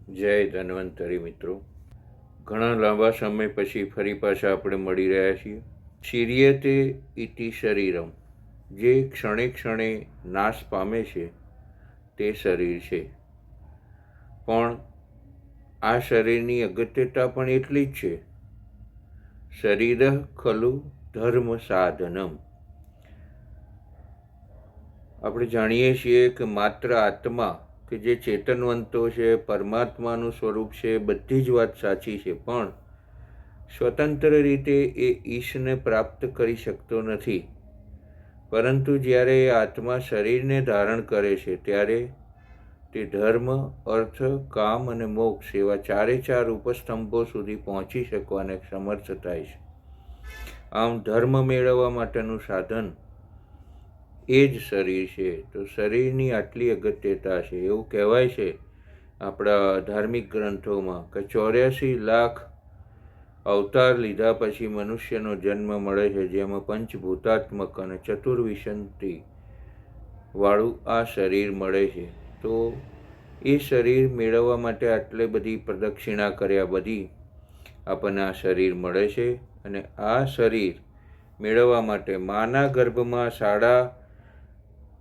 જય ધન્વંતરી મિત્રો, ઘણા લાંબા સમય પછી ફરી પાછા આપણે મળી રહ્યા છીએ. શિર્યતે ઇતિ શરીરમ, જે ક્ષણે ક્ષણે નાશ પામે છે તે શરીર છે. પણ આ શરીરની અગત્યતા પણ એટલી જ છે. શરીર ખલુ ધર્મ સાધનમ. આપણે જાણીએ છીએ કે માત્ર આત્મા કે જે ચેતનવંતો છે, પરમાત્માનું સ્વરૂપ છે, બધી જ વાત સાચી છે, પણ સ્વતંત્ર રીતે એ ઈશને પ્રાપ્ત કરી શકતો નથી. પરંતુ જ્યારે એ આત્મા શરીરને ધારણ કરે છે ત્યારે તે ધર્મ, અર્થ, કામ અને મોક્ષ એવા ચારે ચાર ઉપસ્તંભો સુધી પહોંચી શકવાને સમર્થ થાય છે. આમ ધર્મ મેળવવા માટેનું સાધન એ જ શરીર છે. તો શરીરની આટલી અગત્યતા છે. એવું કહેવાય છે આપણા ધાર્મિક ગ્રંથોમાં કે 84 લાખ અવતાર લીધા પછી મનુષ્યનો જન્મ મળે છે, જેમાં પંચભૂતાત્મક અને ચતુર્વિશંતિ વાળું આ શરીર મળે છે. તો એ શરીર મેળવવા માટે આટલી બધી પ્રદક્ષિણા કર્યા બધી આપણને આ શરીર મળે છે. અને આ શરીર મેળવવા માટે માના ગર્ભમાં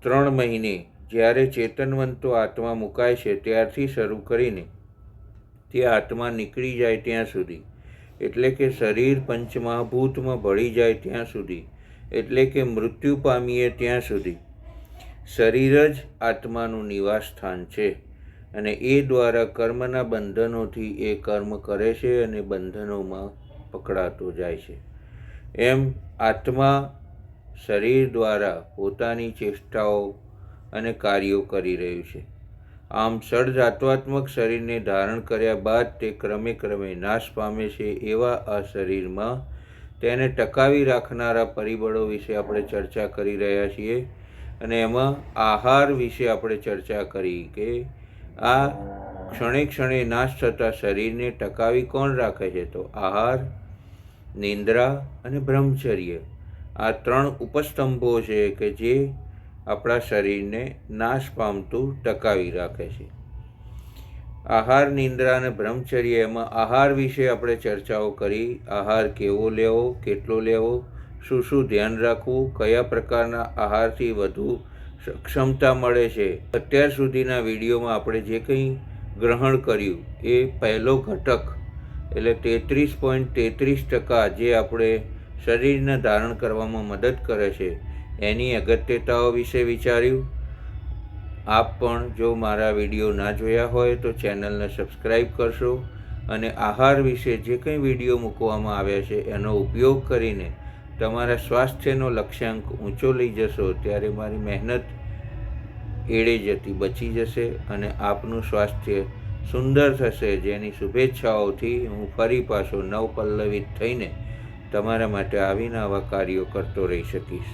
3.5 મહિને જ્યારે ચેતનવંતો આત્મા મુકાય છે ત્યારથી શરૂ કરીને તે આત્મા નીકળી જાય ત્યાં સુધી, એટલે કે શરીર પંચમહાભૂતમાં ભળી જાય ત્યાં સુધી, એટલે કે મૃત્યુ પામીએ ત્યાં સુધી શરીર જ આત્માનું નિવાસ સ્થાન છે. અને એ દ્વારા કર્મના બંધનોથી એ કર્મ કરે છે અને બંધનોમાં પકડાતો જાય છે. એમ આત્મા શરીર દ્વારા પોતાની ચેષ્ટાઓ અને કાર્યો કરી રહ્યું છે. આમ સડધાત્વાત્મક શરીરને ધારણ કર્યા બાદ તે ક્રમે ક્રમે નાશ પામે છે. એવા આ શરીરમાં તેને ટકાવી રાખનારા પરિબળો વિશે આપણે ચર્ચા કરી રહ્યા છીએ. અને એમાં આહાર વિશે આપણે ચર્ચા કરી કે આ ક્ષણે ક્ષણે નાશ થતા શરીરને ટકાવી કોણ રાખે છે? તો આહાર, નિંદ્રા અને બ્રહ્મચર્ય આ 3 ઉપસ્તંભો છે કે જે આપણા શરીરને નાશ પામતું ટકાવી રાખે છે. આહાર, નિંદ્રા અને બ્રહ્મચર્ય, એમાં આહાર વિશે આપણે ચર્ચાઓ કરી. આહાર કેવો લેવો, કેટલો લેવો, શું શું ધ્યાન રાખવું, કયા પ્રકારના આહારથી વધુ સક્ષમતા મળે છે. અત્યાર સુધીના વિડીયોમાં આપણે જે કંઈ ગ્રહણ કર્યું એ પહેલો ઘટક એટલે 33.33% જે આપણે શરીરને ધારણ કરવામાં મદદ કરે છે એની અગત્યતાઓ વિશે વિચાર્યું. આપ પણ જો મારા વિડીયો ના જોયા હોય તો ચેનલને સબસ્ક્રાઈબ કરશો અને આહાર વિશે જે કંઈ વિડીયો મૂકવામાં આવ્યા છે એનો ઉપયોગ કરીને તમારા સ્વાસ્થ્યનો લક્ષ્યાંક ઊંચો લઈ જશો ત્યારે મારી મહેનત એળે જતી બચી જશે અને આપનું સ્વાસ્થ્ય સુંદર થશે. જેની શુભેચ્છાઓથી હું ફરી પાછો નવપલ્લવિત થઈને તમારા માટે આવીને આવા કાર્યો કરતો રહી શકીશ.